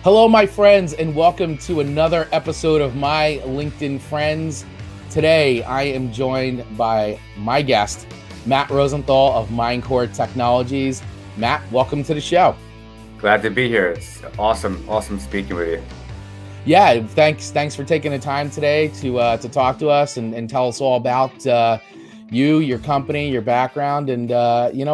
Hello, my friends, and welcome to another episode of My LinkedIn Friends. Today, I am joined by my guest, Matt Rosenthal of Mindcore Technologies. Matt, welcome to the show. Glad to be here. It's awesome speaking with you. Yeah, thanks for taking the time today to talk to us and tell us all about you, your company, your background, and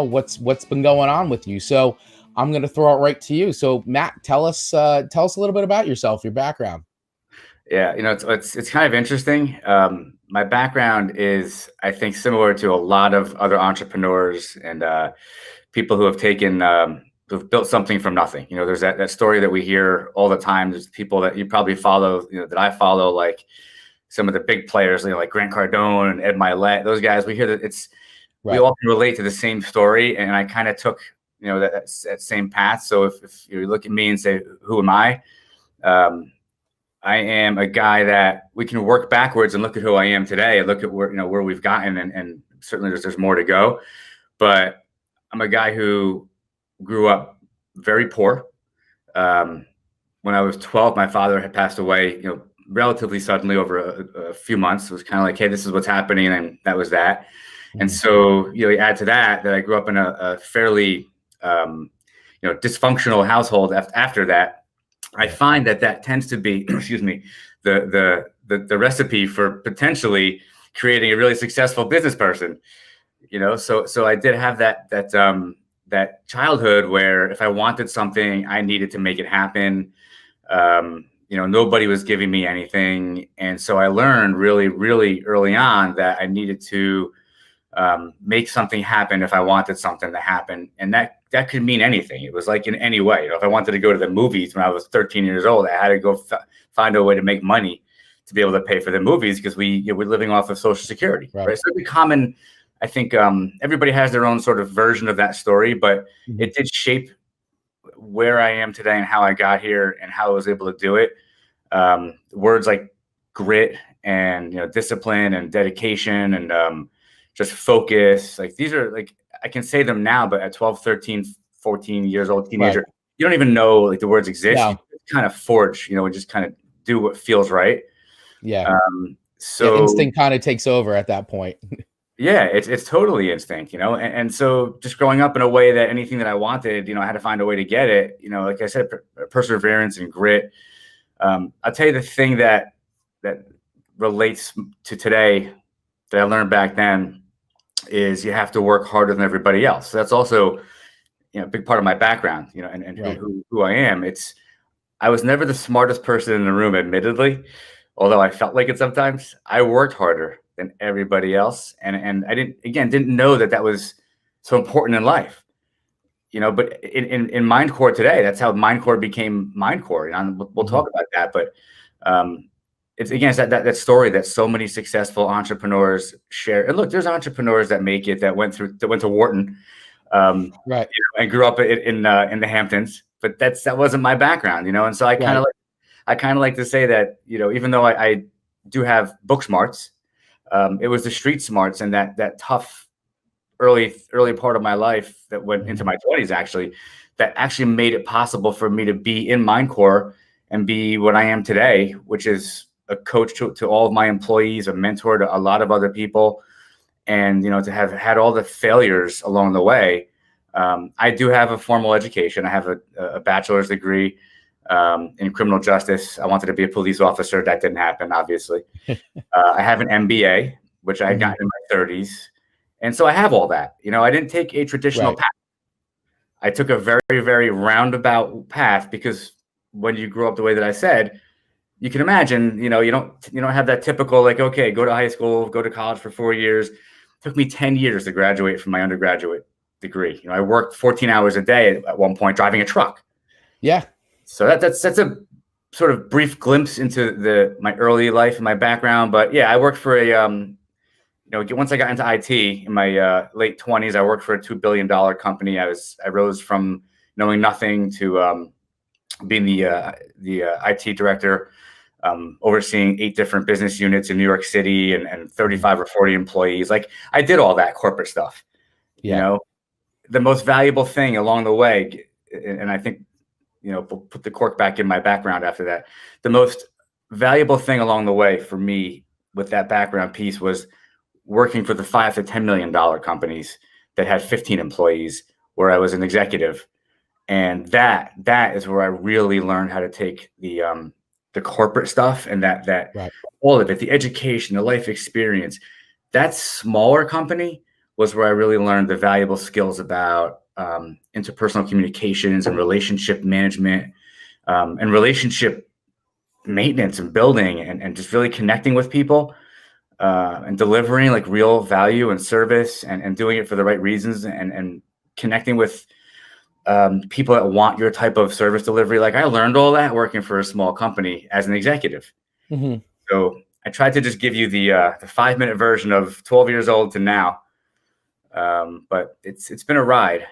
what's been going on with you. So I'm going to throw it right to you. So Matt, tell us a little bit about yourself, your background. Yeah, it's kind of interesting. My background is, I think, similar to a lot of other entrepreneurs and people who have who've built something from nothing. There's that story that we hear all the time. There's people that you probably follow, that I follow, like some of the big players, like Grant Cardone and Ed Milet. Those guys, we hear that we all can relate to the same story, and I kind of took that same path. So if you look at me and say, who am I? I am a guy that we can work backwards and look at who I am today and look at where we've gotten, and certainly there's more to go. But I'm a guy who grew up very poor. When I was 12, my father had passed away, relatively suddenly over a few months. It was kind of like, hey, this is what's happening, and that was that. And so, you add to that I grew up in a fairly dysfunctional household after that. I find that tends to be, the recipe for potentially creating a really successful business person. So I did have that childhood where if I wanted something, I needed to make it happen. Nobody was giving me anything, and so I learned really, really early on that I needed to make something happen if I wanted something to happen, and that could mean anything. It was like in any way. If I wanted to go to the movies when I was 13 years old, I had to go find a way to make money to be able to pay for the movies because we're living off of Social Security, right? So it's common. I think everybody has their own sort of version of that story, but it did shape where I am today and how I got here and how I was able to do it. Words like grit and discipline and dedication and just focus, like these are, like, I can say them now, but at 12, 13, 14 years old, teenager, you don't even know like the words exist. No. You kind of forge, and just kind of do what feels right. So instinct kind of takes over at that point. Yeah, it's totally instinct, and so just growing up in a way that anything that I wanted, I had to find a way to get it, like I said, perseverance and grit. I'll tell you the thing that relates to today that I learned back then is you have to work harder than everybody else. So that's also, a big part of my background, and who I am. I was never the smartest person in the room, admittedly, although I felt like it sometimes. I worked harder than everybody else, and I didn't know that was so important in life, but in Mindcore today, that's how Mindcore became Mindcore, and we'll talk about that. But it's that story that so many successful entrepreneurs share. And look, there's entrepreneurs that make it, that went to Wharton, and grew up in the Hamptons, but that wasn't my background, and so I kind of like to say that, even though I do have book smarts, it was the street smarts and that tough early part of my life that went into my 20s actually, that actually made it possible for me to be in Mindcore and be what I am today, which is a coach to all of my employees, a mentor to a lot of other people, and to have had all the failures along the way. I do have a formal education. I have a bachelor's degree in criminal justice. I wanted to be a police officer. That didn't happen, obviously. I have an MBA, which I got in my 30s, and so I have all that. I didn't take a traditional path. I took a very, very roundabout path because when you grow up the way that I said, you can imagine, you don't have that typical, like, okay, go to high school, go to college for 4 years. It took me 10 years to graduate from my undergraduate degree. I worked 14 hours a day at one point driving a truck. Yeah. So that's a sort of brief glimpse into my early life and my background. But yeah, I worked for once I got into IT in my late 20s, I worked for a $2 billion company. I rose from knowing nothing to being the IT director, overseeing 8 different business units in New York City and 35 or 40 employees. Like, I did all that corporate stuff. The most valuable thing along the way, and I think put the cork back in my background after that. The most valuable thing along the way for me with that background piece was working for the $5 to $10 million companies that had 15 employees, where I was an executive. And that is where I really learned how to take the corporate stuff and that Right. all of it, the education, the life experience. That smaller company was where I really learned the valuable skills about interpersonal communications and relationship management, and relationship maintenance and building, and just really connecting with people, and delivering like real value and service, and doing it for the right reasons, and connecting with people that want your type of service delivery. Like, I learned all that working for a small company as an executive. Mm-hmm. So I tried to just give you the 5-minute version of 12 years old to now. But it's been a ride,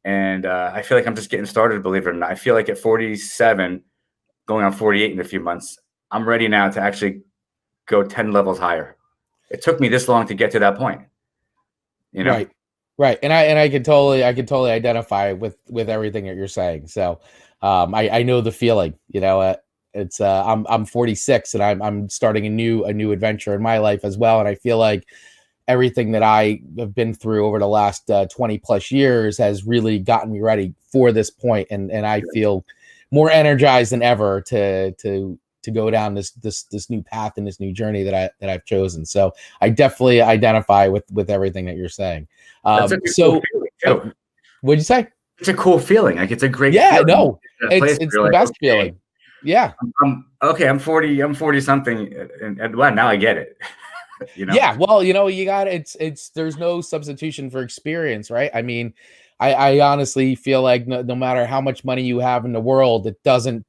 and I feel like I'm just getting started, believe it or not. I feel like at 47, going on 48 in a few months, I'm ready now to actually go 10 levels higher. It took me this long to get to that point, Right. Right. And I could totally identify with everything that you're saying. So I know the feeling, it's I'm 46, and I'm starting a new adventure in my life as well. And I feel like everything that I have been through over the last 20 plus years has really gotten me ready for this point. And I feel more energized than ever to go down this new path and this new journey that I've chosen. So I definitely identify with everything that you're saying. That's a cool feeling too. What'd you say? It's a cool feeling. Like, it's a great Yeah, feeling. no, it's the like, best okay, feeling. Yeah. I'm 40 something, and well, now I get it. Yeah, well, you got it's there's no substitution for experience, right? I mean, I honestly feel like no matter how much money you have in the world, it doesn't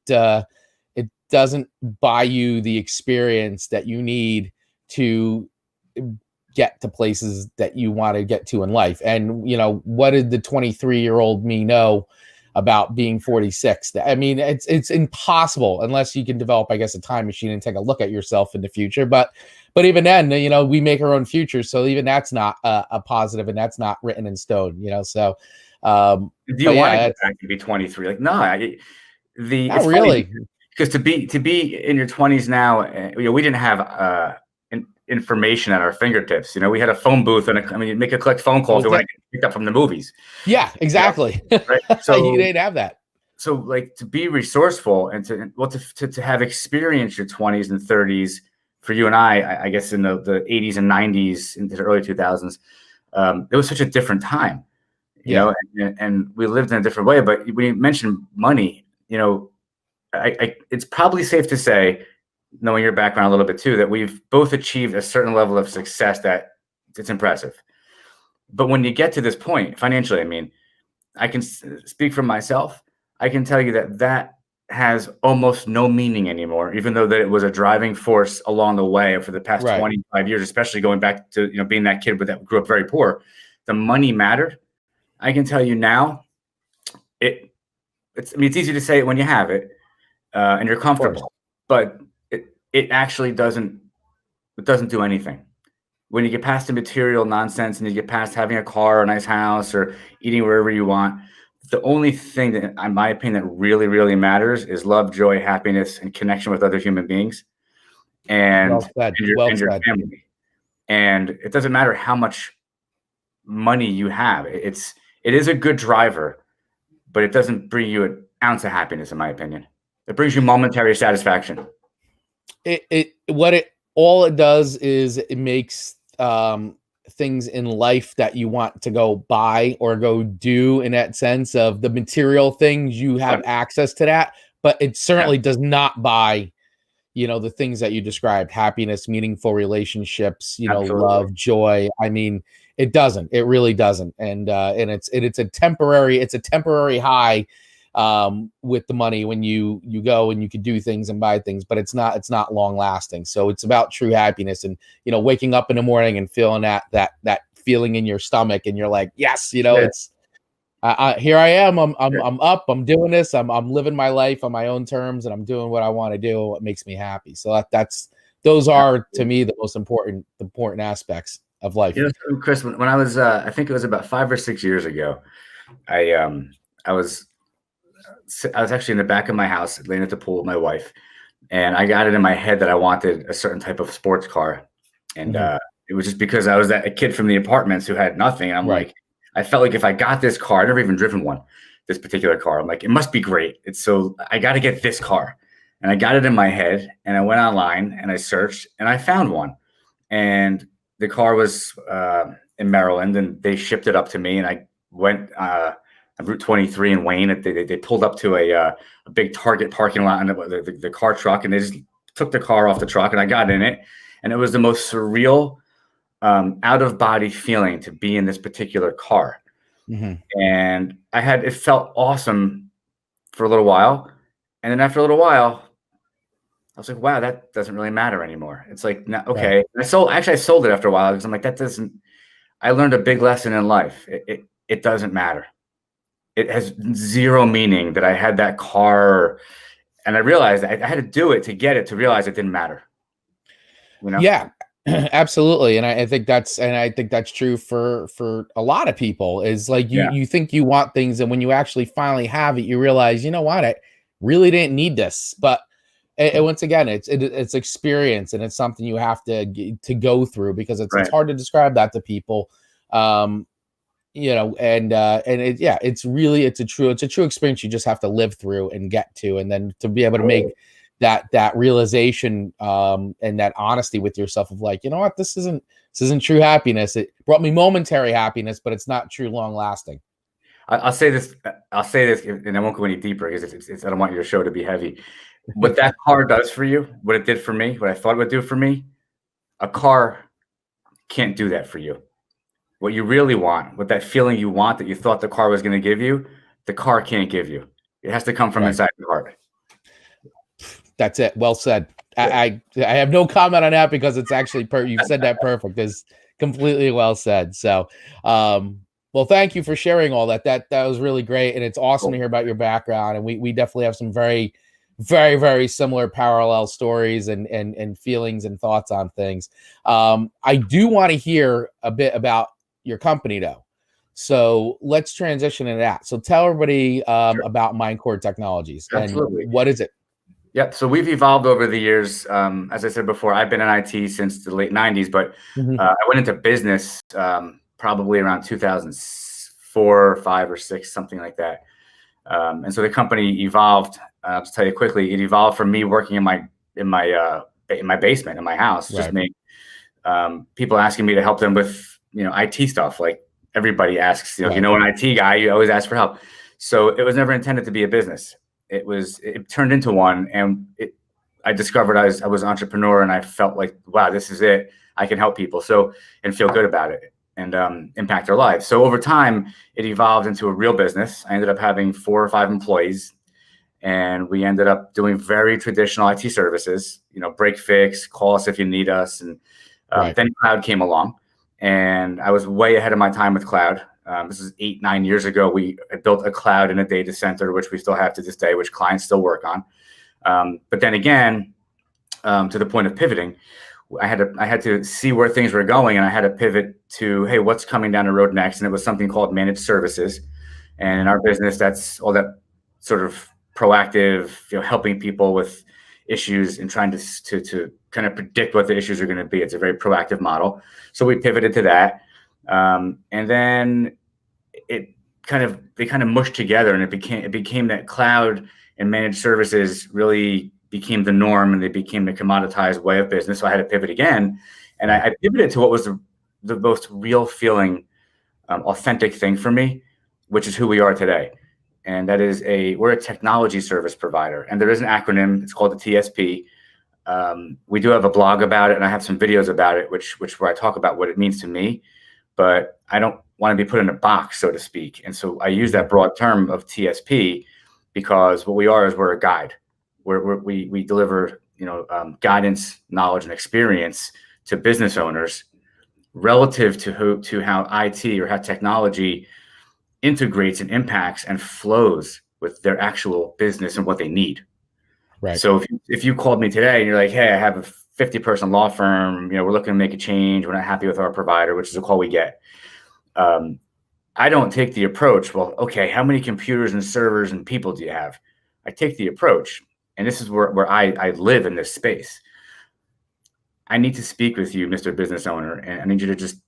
buy you the experience that you need to get to places that you want to get to in life. And what did the 23-year-old me know about being 46? I mean, it's impossible unless you can develop, I guess, a time machine and take a look at yourself in the future. But even then, we make our own future, so even that's not a positive, and that's not written in stone. So do you want to go back and be 23? Like, no, not it's really. Funny, because to be in your 20s now, we didn't have information at our fingertips. We had a phone booth, and you make a collect phone call if you want to get picked up from the movies. Yeah, exactly. Right. So you didn't have that. So, like, to be resourceful and to have experienced your 20s and 30s, for you and I guess in the 80s and 90s into the early 2000s, it was such a different time, and we lived in a different way. But when you mentioned money, it's probably safe to say, knowing your background a little bit too, that we've both achieved a certain level of success that it's impressive. But when you get to this point financially, I mean, I can speak for myself. I can tell you that has almost no meaning anymore, even though that it was a driving force along the way for the past 25 years, especially going back to being that kid that grew up very poor. The money mattered. I can tell you now, it's easy to say it when you have it, and you're comfortable, but it actually doesn't do anything. When you get past the material nonsense and you get past having a car or a nice house or eating wherever you want, the only thing that, in my opinion, that really, really matters is love, joy, happiness, and connection with other human beings, and your family. And it doesn't matter how much money you have. It is a good driver, but it doesn't bring you an ounce of happiness, in my opinion. It brings you momentary satisfaction. All it does is it makes things in life that you want to go buy or go do, in that sense of the material things, you have access to that, but it certainly does not buy the things that you described: happiness, meaningful relationships, love, joy. I mean, it really doesn't. And it's a temporary high with the money when you go and you can do things and buy things, but it's not long lasting. So it's about true happiness and waking up in the morning and feeling that feeling in your stomach, and you're like, yes, it's here I am. I'm up. I'm doing this. I'm living my life on my own terms, and I'm doing what I want to do. What makes me happy. So those are, to me, the most important aspects of life. Chris, when I was, I think it was about 5 or 6 years ago, I was I was actually in the back of my house, laying at the pool with my wife, and I got it in my head that I wanted a certain type of sports car, and Hmm. it was just because I was a kid from the apartments who had nothing. And I'm Right. like, I felt like if I got this car, I've never even driven one, this particular car. I'm like, it must be great. I got to get this car, and I got it in my head, and I went online and I searched, and I found one, and the car was in Maryland, and they shipped it up to me, and I went on Route 23 in Wayne. They pulled up to a big Target parking lot, and the car truck, and they just took the car off the truck, and I got in it, and it was the most surreal, out of body feeling to be in this particular car. Hmm. And it felt awesome for a little while, and then after a little while, I was like, wow, that doesn't really matter anymore. It's like, no, Right. okay. I sold it after a while because I'm like, that doesn't. I learned a big lesson in life. It doesn't matter. It has zero meaning that I had that car, and I realized I had to do it to get it, to realize it didn't matter. You know? Yeah, absolutely. And I think that's true for a lot of people. Is like Yeah. you think you want things, and when you actually finally have it, you realize, you know what, I really didn't need this. But and once again, it's experience, and it's something you have to go through, because it's Right. hard to describe that to people. Um, and it's a true experience you just have to live through and get to, and then to be able to make that realization, and that honesty with yourself of like, you know what, this isn't true happiness. It brought me momentary happiness, but it's not true long lasting. I'll say this. I'll say this, and I won't go any deeper because I don't want your show to be heavy. What that car does for you, what it did for me, what I thought it would do for me, a car can't do that for you. What you really want, what that feeling you want that you thought the car was going to give you, the car can't give you. It has to come from Right. inside your heart. That's it. Well said. Yeah. I have no comment on that, because it's actually you've said that perfect. Is completely well said. So, well, thank you for sharing all that. That was really great, and it's awesome to Cool. hear about your background. And we definitely have some very, very, very similar parallel stories and feelings and thoughts on things. I do want to hear a bit about your company, though. So let's transition into that. So tell everybody Sure. about Mindcore Technologies, and Absolutely. what is it? Yep. So we've evolved over the years. As I said before, I've been in IT since the late 90s, but Mhm. I went into business probably around 2004, 5, or 6, something like that. And so the company evolved. To tell you quickly, it evolved from me working in my basement in my house, just Right. me. People asking me to help them with IT stuff. Like everybody asks, if you Right. know an IT guy, you always ask for help. So it was never intended to be a business. It turned into one, and I discovered I was an entrepreneur, and I felt like, wow, this is it. I can help people, and feel good about it, and impact their lives. So over time, it evolved into a real business. I ended up having 4 or 5 employees, and we ended up doing very traditional IT services. Break fix, call us if you need us, and Right. then cloud came along, and I was way ahead of my time with cloud. This is 8, 9 years ago. We built a cloud in a data center, which we still have to this day, which clients still work on. But then again, to the point of pivoting, I had to see where things were going, and I had to pivot to, hey, what's coming down the road next? And it was something called managed services. And in our business, that's all that sort of proactive, helping people with issues and trying to kind of predict what the issues are going to be. It's a very proactive model. So we pivoted to that, and then they kind of mushed together, and it became that cloud and managed services really became the norm, and they became the commoditized way of business. So I had to pivot again, and I pivoted to what was the most real feeling, authentic thing for me, which is who we are today. And that is we're a technology service provider, and there is an acronym. It's called the TSP. We do have a blog about it, and I have some videos about it, where I talk about what it means to me, but I don't want to be put in a box, so to speak. And so I use that broad term of TSP because what we are is we're a guide. We deliver guidance, knowledge, and experience to business owners relative to how IT or how technology integrates and impacts and flows with their actual business and what they need. Right. So if you called me today and you're like, hey, I have a 50-person law firm, we're looking to make a change, we're not happy with our provider, which is a call we get. I don't take the approach, well, okay, how many computers and servers and people do you have? I take the approach, and this is where I live in this space. I need to speak with you, Mr. Business Owner, and I need you to just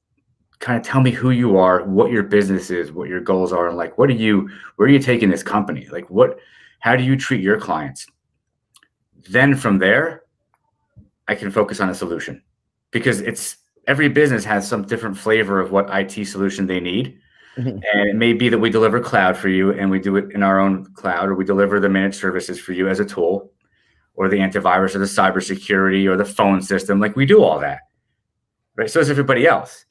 kind of tell me who you are, what your business is, what your goals are, and like, where are you taking this company? Like, how do you treat your clients? Then from there, I can focus on a solution, because every business has some different flavor of what IT solution they need. Mhm. And it may be that we deliver cloud for you and we do it in our own cloud, or we deliver the managed services for you as a tool, or the antivirus or the cybersecurity or the phone system. Like, we do all that, right? So is everybody else.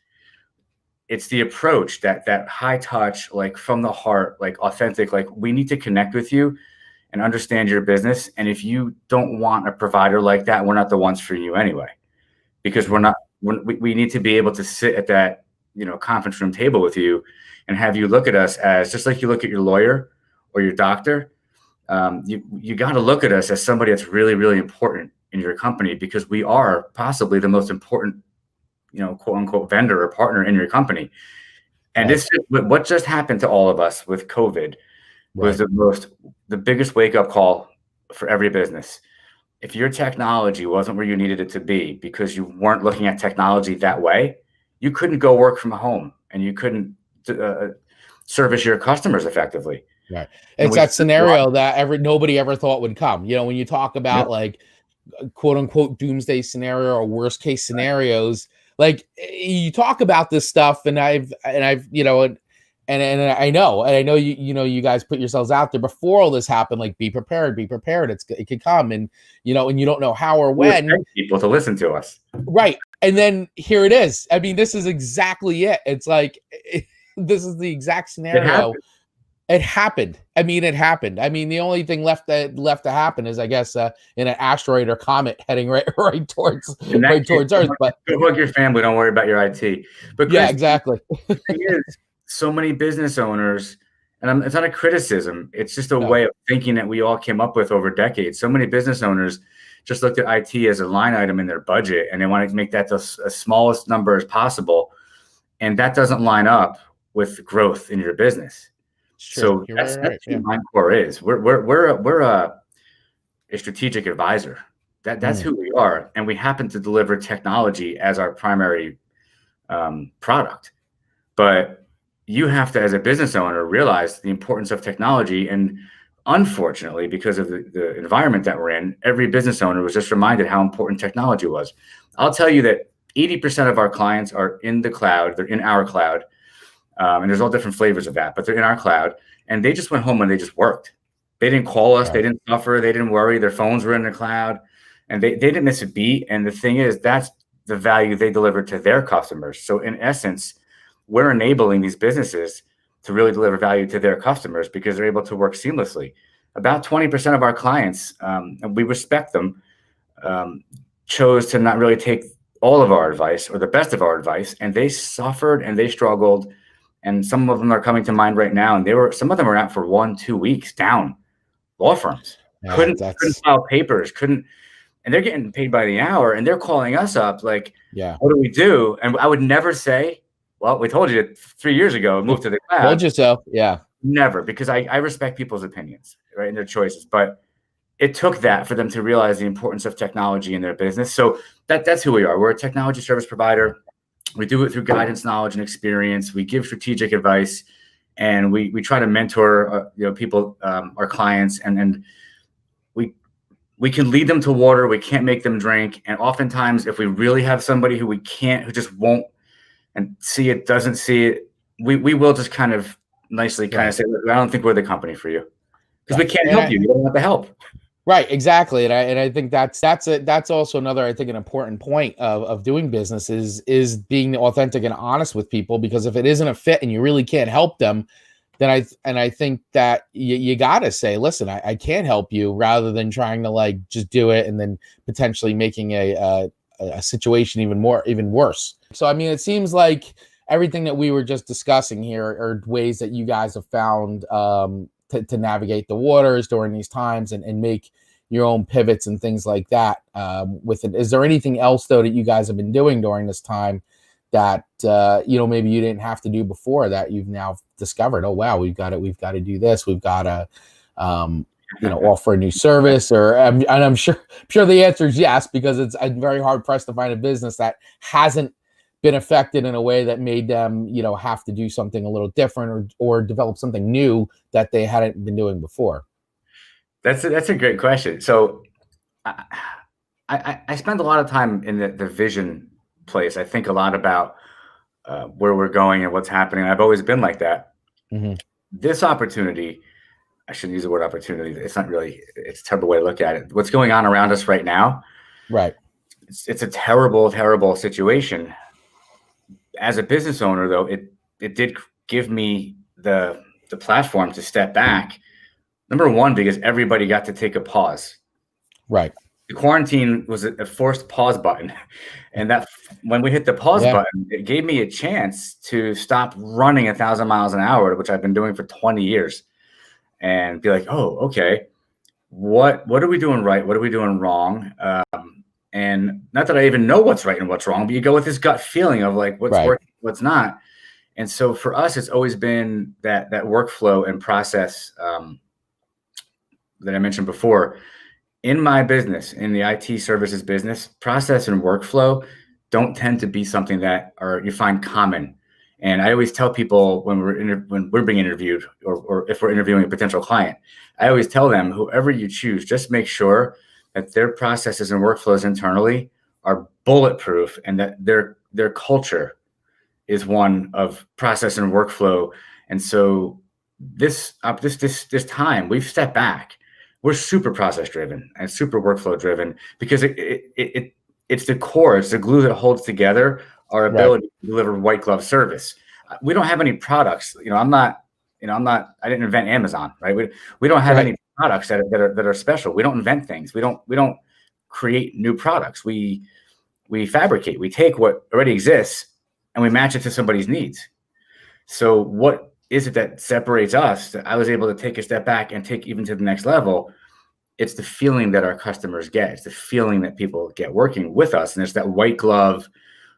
It's the approach, that high touch, like from the heart, like authentic, like we need to connect with you and understand your business. And if you don't want a provider like that, we're not the ones for you anyway, because we need to be able to sit at that, conference room table with you and have you look at us as, just like you look at your lawyer or your doctor. You got to look at us as somebody that's really, really important in your company, because we are possibly the most important, quote unquote, vendor or partner in your company. And Right. what just happened to all of us with COVID was Right. the biggest wake up call for every business. If your technology wasn't where you needed it to be because you weren't looking at technology that way, you couldn't go work from home and you couldn't service your customers effectively. Right. And It's we, that scenario that nobody ever thought would come. When you talk yep, about like quote unquote doomsday scenario or worst case scenarios, like you talk about this stuff, and I've and I know you guys put yourselves out there before all this happened, like be prepared, it could come, and and you don't know how or we when. expect people to listen to us. Right. And then here it is. I mean, this is exactly it. It's like this is the exact It scenario. happened. It happened. I mean, it happened. I mean, the only thing left to happen is, I guess, in an asteroid or comet heading right towards In that right case, towards Earth. But go hug your family. Don't worry about your IT. But yeah, Chris, exactly. the thing is, so many business owners, and it's not a criticism, it's just a No, way of thinking that we all came up with over decades. So many business owners just looked at IT as a line item in their budget, and they want to make that the smallest number as possible. And that doesn't line up with growth in your business. it's true. So You're that's right. who Yeah. Mindcore is. We're a strategic advisor. That's Mm, who we are, and we happen to deliver technology as our primary product. But you have to, as a business owner, realize the importance of technology. And unfortunately, because of the environment that we're in, every business owner was just reminded how important technology was. I'll tell you that 80% of our clients are in the cloud. They're in our cloud. And there's all different flavors of that, but they're in our cloud. And they just went home and they just worked. They didn't call us. They right. didn't suffer. They didn't worry. Their phones were in the cloud. And they didn't miss a beat. And the thing is, that's the value they deliver to their customers. So in essence, we're enabling these businesses to really deliver value to their customers because they're able to work seamlessly. About 20% of our clients, and we respect them, chose to not really take all of our advice or the best of our advice, and they suffered and they struggled. And some of them are coming to mind right now, and some of them are out for 1-2 weeks down. Law firms Yeah, couldn't that's file papers, couldn't, and they're getting paid by the hour, and they're calling us up like, yeah. what do we do? And I would never say, well, we told you 3 years ago, move to the Told cloud. you so. Yeah. Never, because I respect people's opinions, right, and their choices. But it took that for them to realize the importance of technology in their business. So that's who we are. We're a technology service provider. We do it through guidance, knowledge, and experience. We give strategic advice, and we try to mentor people, our clients, and we can lead them to water. We can't make them drink. And oftentimes, if we really have somebody who just won't and doesn't see it, we will just kind of nicely kind of Right. say, look, I don't think we're the company for you, because we Right. can't help you. You don't want the help. Right, exactly, and I think that's also another, I think, an important point of doing business is being authentic and honest with people, because if it isn't a fit and you really can't help them, then I think that you got to say, listen, I can't help you, rather than trying to like just do it and then potentially making a situation even worse. So I mean, it seems like everything that we were just discussing here are ways that you guys have found to navigate the waters during these times, and make your own pivots and things like that with it. Is there anything else though that you guys have been doing during this time that maybe you didn't have to do before, that you've now discovered? Oh wow, we've got to do this. We've got to offer a new service, and I'm sure the answer is yes, because I'm very hard pressed to find a business that hasn't been affected in a way that made them have to do something a little different, or develop something new that they hadn't been doing before. That's a great question. So I spend a lot of time in the vision place. I think a lot about where we're going and what's happening. I've always been like that. Mm-hmm. This opportunity, I shouldn't use the word opportunity. It's not really, it's a terrible way to look at it. What's going on around us right now, right? It's a terrible, terrible situation. As a business owner, though, it did give me the platform to step back. Number one, because everybody got to take a pause. Right. The quarantine was a forced pause button. And that when we hit the pause button, it gave me a chance to stop running 1,000 miles an hour, which I've been doing for 20 years, and be like, oh, okay, what are we doing right? What are we doing wrong? And not that I even know what's right and what's wrong, but you go with this gut feeling of like what's working, what's not. And so for us, it's always been that workflow and process that I mentioned before. In my business, in the IT services business, process and workflow don't tend to be something that you find common. And I always tell people when we're being interviewed, or if we're interviewing a potential client, I always tell them, whoever you choose, just make sure that their processes and workflows internally are bulletproof, and that their culture is one of process and workflow. And so this time we've stepped back. We're super process driven and super workflow driven, because it's the core, it's the glue that holds together our ability to deliver white glove service. We don't have any products. I didn't invent Amazon, right? We don't have any products that are special. We don't invent things. We don't create new products. We fabricate. We take what already exists and we match it to somebody's needs. So what is it that separates us, that I was able to take a step back and take even to the next level? It's the feeling that our customers get. It's the feeling that people get working with us. And it's that white glove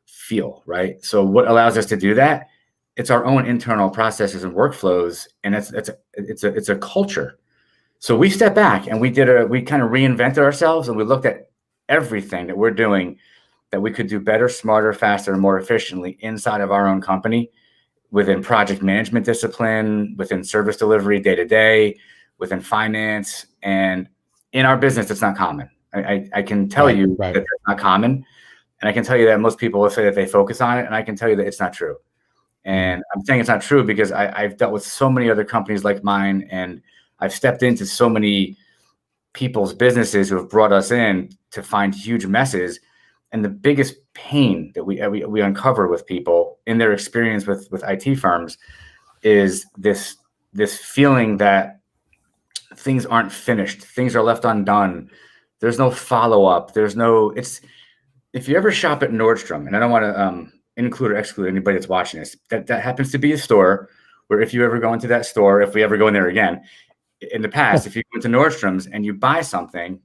feel, right? So what allows us to do that? It's our own internal processes and workflows. And it's a culture. So we stepped back and we kind of reinvented ourselves, and we looked at everything that we're doing that we could do better, smarter, faster, and more efficiently inside of our own company, within project management discipline, within service delivery day to day, within finance. And in our business, it's not common. I can tell you that it's not common. And I can tell you that most people will say that they focus on it. And I can tell you that it's not true. And I'm saying it's not true because I've dealt with so many other companies like mine, and I've stepped into so many people's businesses who have brought us in to find huge messes. And the biggest pain that we uncover with people in their experience with IT firms is this feeling that things aren't finished, things are left undone. There's no follow-up. If you ever shop at Nordstrom, and I don't want to include or exclude anybody that's watching this, that happens to be a store where, if you ever go into that store, if we ever go in there again, in the past, if you go into Nordstrom's and you buy something,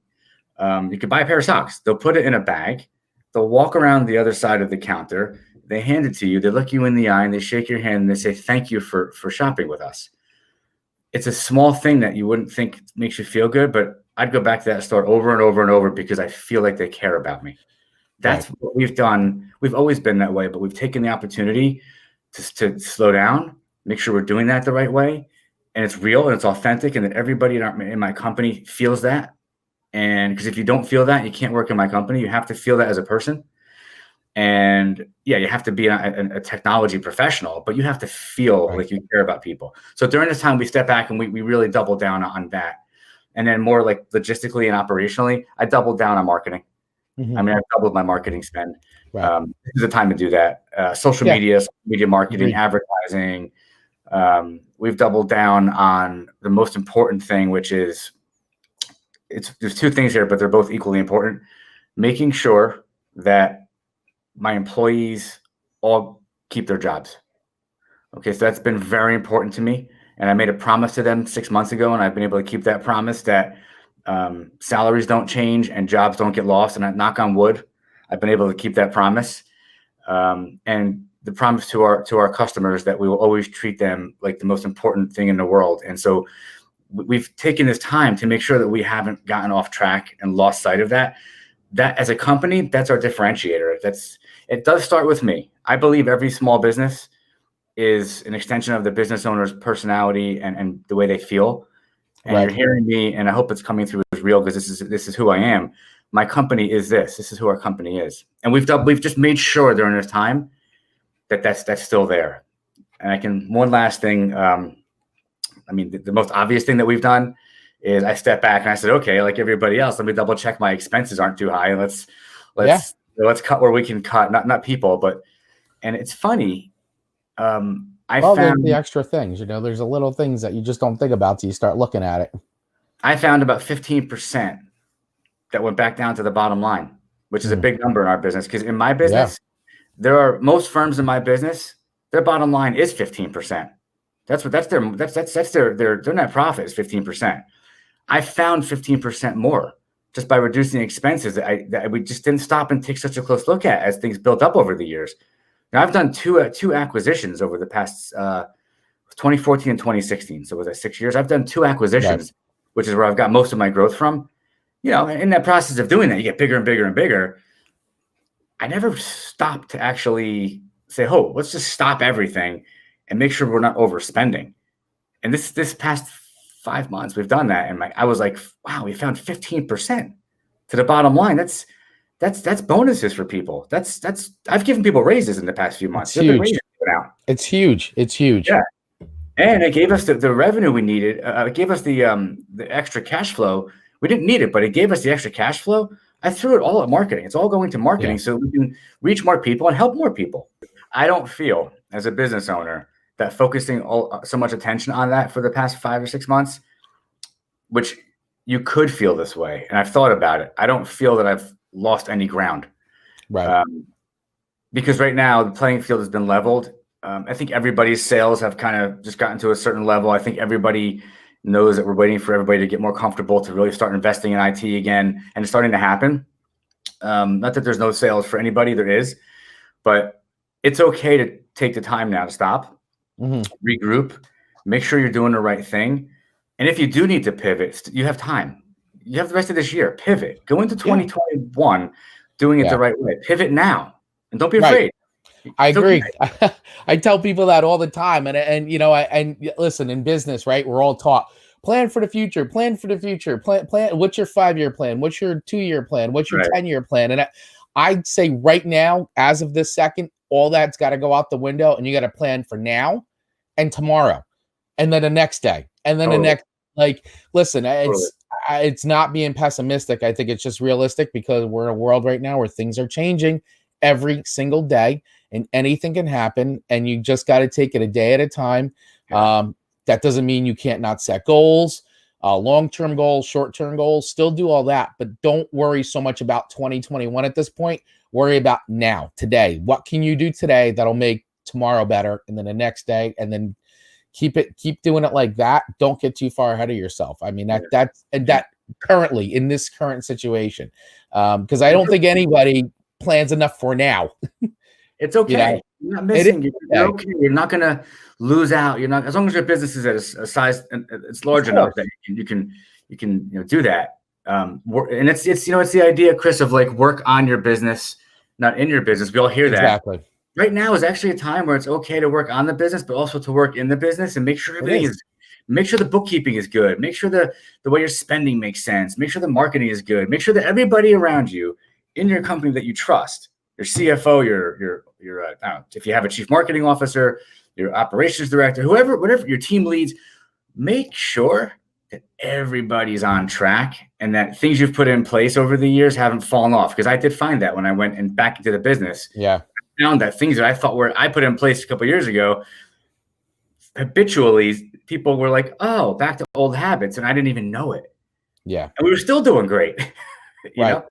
you could buy a pair of socks. They'll put it in a bag. They'll walk around the other side of the counter. They hand it to you. They look you in the eye and they shake your hand and they say, "Thank you for shopping with us." It's a small thing that you wouldn't think makes you feel good, but I'd go back to that store over and over and over because I feel like they care about me. That's what we've done. We've always been that way, but we've taken the opportunity to slow down, make sure we're doing that the right way, and it's real and it's authentic, and that everybody in my company feels that. And because if you don't feel that, you can't work in my company. You have to feel that as a person. And yeah, you have to be a technology professional, but you have to feel like you care about people. So during this time, we step back and we really double down on that. And then more like logistically and operationally, I doubled down on marketing. I mean, I've doubled my marketing spend. This is the time to do that. Social media marketing, advertising. We've doubled down on the most important thing, which is, there's two things here, but they're both equally important. Making sure that my employees all keep their jobs. Okay, so that's been very important to me. And I made a promise to them 6 months ago, and I've been able to keep that promise, that salaries don't change and jobs don't get lost. And I knock on wood, I've been able to keep that promise. and the promise to our customers that we will always treat them like the most important thing in the world. And so we've taken this time to make sure that we haven't gotten off track and lost sight of that. That as a company, that's our differentiator. It does start with me. I believe every small business is an extension of the business owner's personality and the way they feel. And Right. You're hearing me, and I hope it's coming through as real, because this is who I am. My company is this. This is who our company is, and we've just made sure during this time that that's still there. And one last thing. I mean, the most obvious thing that we've done is I stepped back and I said, okay, like everybody else, let me double check my expenses aren't too high. Let's cut where we can cut, not people, but. And it's funny. I found the extra things, there's a little things that you just don't think about till you start looking at it. I found about 15% that went back down to the bottom line, which is a big number in our business. Because in my business, there are most firms in my business, their bottom line is 15%. That's their net profit is 15%. I found 15% more just by reducing expenses that we just didn't stop and take such a close look at as things built up over the years. Now, I've done two acquisitions over the past 2014 and 2016. So was that 6 years? I've done 2 acquisitions, which is where I've got most of my growth from. In that process of doing that, you get bigger and bigger and bigger. I never stopped to actually say, oh, let's just stop everything and make sure we're not overspending. And this past 5 months, we've done that. And I was like, wow, we found 15% to the bottom line. That's bonuses for people. I've given people raises in the past few months. It's huge. It's huge. It's huge. Yeah. And it gave us the revenue we needed. It gave us the extra cash flow. We didn't need it, but it gave us the extra cash flow. I threw it all at marketing. It's all going to marketing so we can reach more people and help more people. I don't feel as a business owner that focusing so much attention on that for the past 5 or 6 months, which you could feel this way. And I've thought about it. I don't feel that I've lost any ground. Right. Because right now the playing field has been leveled. I think everybody's sales have kind of just gotten to a certain level. I think everybody knows that we're waiting for everybody to get more comfortable to really start investing in IT again. And it's starting to happen. Not that there's no sales for anybody, there is, but it's okay to take the time now to stop, regroup, make sure you're doing the right thing. And if you do need to pivot, you have time. You have the rest of this year, pivot, go into 2021, doing it the right way, pivot now, and don't be afraid. I agree. I tell people that all the time. And listen, in business, right, we're all taught, plan for the future, plan. What's your 5-year plan? What's your 2-year plan? What's your 10-year plan? And I'd say right now, as of this second, all that's got to go out the window, and you got to plan for now and tomorrow, and then the next day, and then the next, listen, it's not being pessimistic. I think it's just realistic, because we're in a world right now where things are changing every single day, and anything can happen, and you just got to take it a day at a time. That doesn't mean you can't not set goals, long-term goals, short-term goals, still do all that, but don't worry so much about 2021 at this point. Worry about now, today. What can you do today that'll make tomorrow better, and then the next day, and then keep doing it like that. Don't get too far ahead of yourself. I mean, that currently in this current situation, because I don't think anybody plans enough for now. It's okay. You're not missing. You're okay. You're not going to lose out. You're not, as long as your business is at a size and it's large enough that you can do that. And it's the idea, Chris, of like work on your business, not in your business. We all hear that. Exactly. Right now is actually a time where it's okay to work on the business, but also to work in the business and make sure everything make sure the bookkeeping is good. Make sure the way you're spending makes sense. Make sure the marketing is good. Make sure that everybody around you in your company that you trust, your CFO, your if you have a chief marketing officer, your operations director, whatever your team leads, make sure that everybody's on track and that things you've put in place over the years haven't fallen off. Because I did find that when I went back into the business. Yeah. Found that things that I thought I put in place a couple of years ago, habitually, people were like, oh, back to old habits. And I didn't even know it. Yeah. And we were still doing great. you know?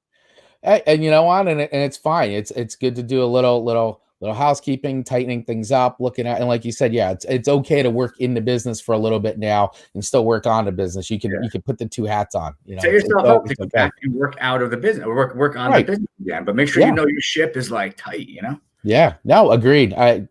And you know what? And it's fine. It's good to do a little housekeeping, tightening things up, looking at, and like you said, it's okay to work in the business for a little bit now and still work on the business. You can put the 2 hats on. Set yourself up to go back and work out of the business, or work on the business again. But make sure you know your ship is like tight. Yeah, no, agreed. I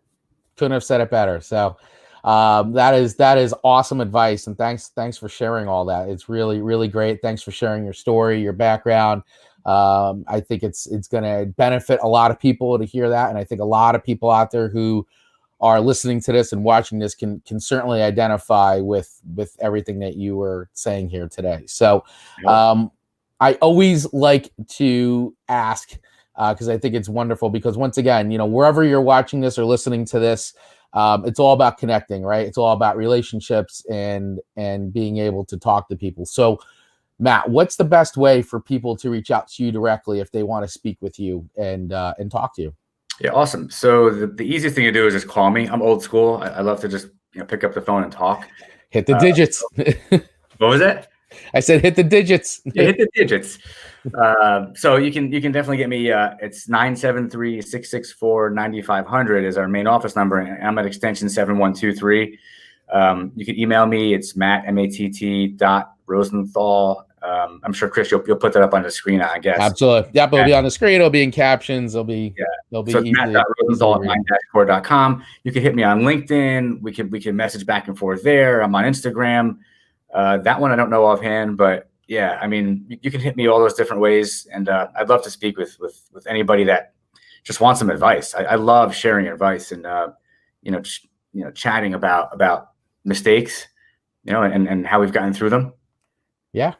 couldn't have said it better. So that is awesome advice, and thanks for sharing all that. It's really really great. Thanks for sharing your story, your background. I think it's going to benefit a lot of people to hear that, and I think a lot of people out there who are listening to this and watching this can certainly identify with everything that you were saying here today. So I always like to ask, because I think it's wonderful, because once again, wherever you're watching this or listening to this, it's all about connecting, right? It's all about relationships and being able to talk to people. So Matt, what's the best way for people to reach out to you directly if they want to speak with you and talk to you? Yeah, awesome. So the easiest thing to do is just call me. I'm old school. I love to just pick up the phone and talk. Hit the digits. What was that? I said hit the digits. Yeah, hit the digits. So you can definitely get me. It's 973-664-9500 is our main office number, and I'm at extension 7123. You can email me. It's matt.rosenthal. I'm sure Chris, you'll put that up on the screen, I guess. Absolutely. Yep, it'll be on the screen. It'll be in captions. They'll be so matt.rosenthal@mind-core.com. You can hit me on LinkedIn. We can message back and forth there. I'm on Instagram. That one I don't know offhand, but yeah, I mean, you can hit me all those different ways, and I'd love to speak with anybody that just wants some advice. I love sharing advice and chatting about mistakes, and how we've gotten through them. Yeah.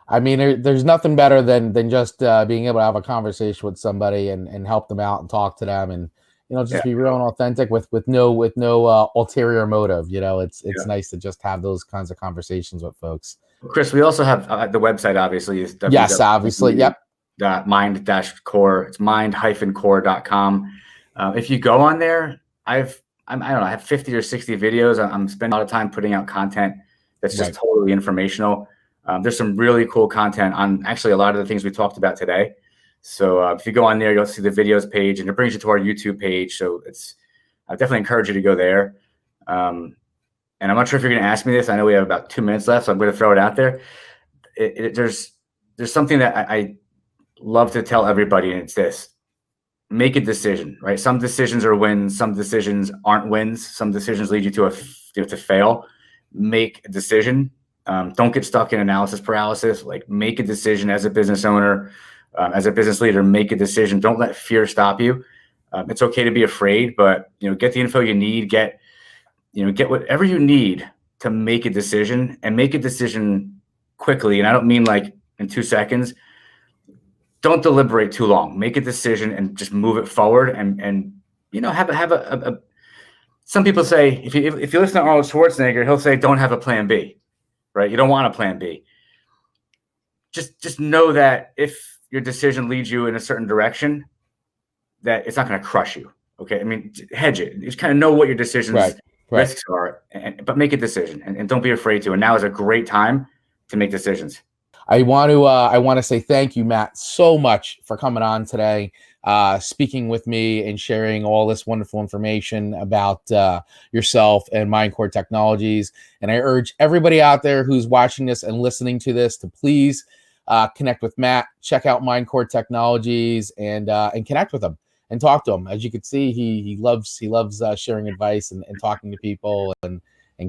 I mean, there's nothing better than just being able to have a conversation with somebody and help them out and talk to them and just be real and authentic with no ulterior motive. It's nice to just have those kinds of conversations with folks. Chris, we also have the website. Obviously, is yes, obviously, yep. Mind-core. It's mind-core.com. If you go on there, I don't know, I have 50 or 60 videos. I'm spending a lot of time putting out content that's just totally informational. There's some really cool content on actually a lot of the things we talked about today. So if you go on there, you'll see the videos page, and it brings you to our YouTube page. So I definitely encourage you to go there. And I'm not sure if you're going to ask me this. I know we have about 2 minutes left, so I'm going to throw it out there. There's something that I love to tell everybody, and it's this: make a decision, right? Some decisions are wins, some decisions aren't wins, some decisions lead you to fail. Make a decision. Don't get stuck in analysis paralysis. Like, make a decision as a business owner, as a business leader. Make a decision. Don't let fear stop you. It's okay to be afraid, but get the info you need. Get whatever you need to make a decision, and make a decision quickly. And I don't mean like in 2 seconds. Don't deliberate too long. Make a decision and just move it forward. And have a. Some people say, if you listen to Arnold Schwarzenegger, he'll say, don't have a plan B. Right? You don't want a plan B. Just know that if your decision leads you in a certain direction, that it's not going to crush you. Okay. I mean, hedge it. You just kind of know what your decisions risks are, but make a decision and don't be afraid to. And now is a great time to make decisions. I want to say thank you, Matt, so much for coming on today, speaking with me and sharing all this wonderful information about yourself and Mindcore Technologies. And I urge everybody out there who's watching this and listening to this to please connect with Matt, check out Mindcore Technologies, and connect with him and talk to him. As you can see, he loves sharing advice and talking to people, and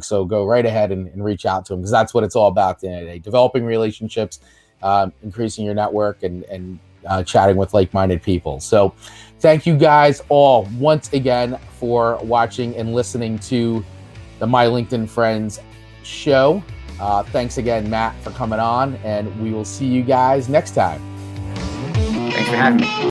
so go right ahead and reach out to him, because that's what it's all about at the end of the day: developing relationships, increasing your network, and chatting with like-minded people. So thank you guys all once again for watching and listening to the My LinkedIn Friends show. Thanks again, Matt, for coming on, and we will see you guys next time. Thanks for having me.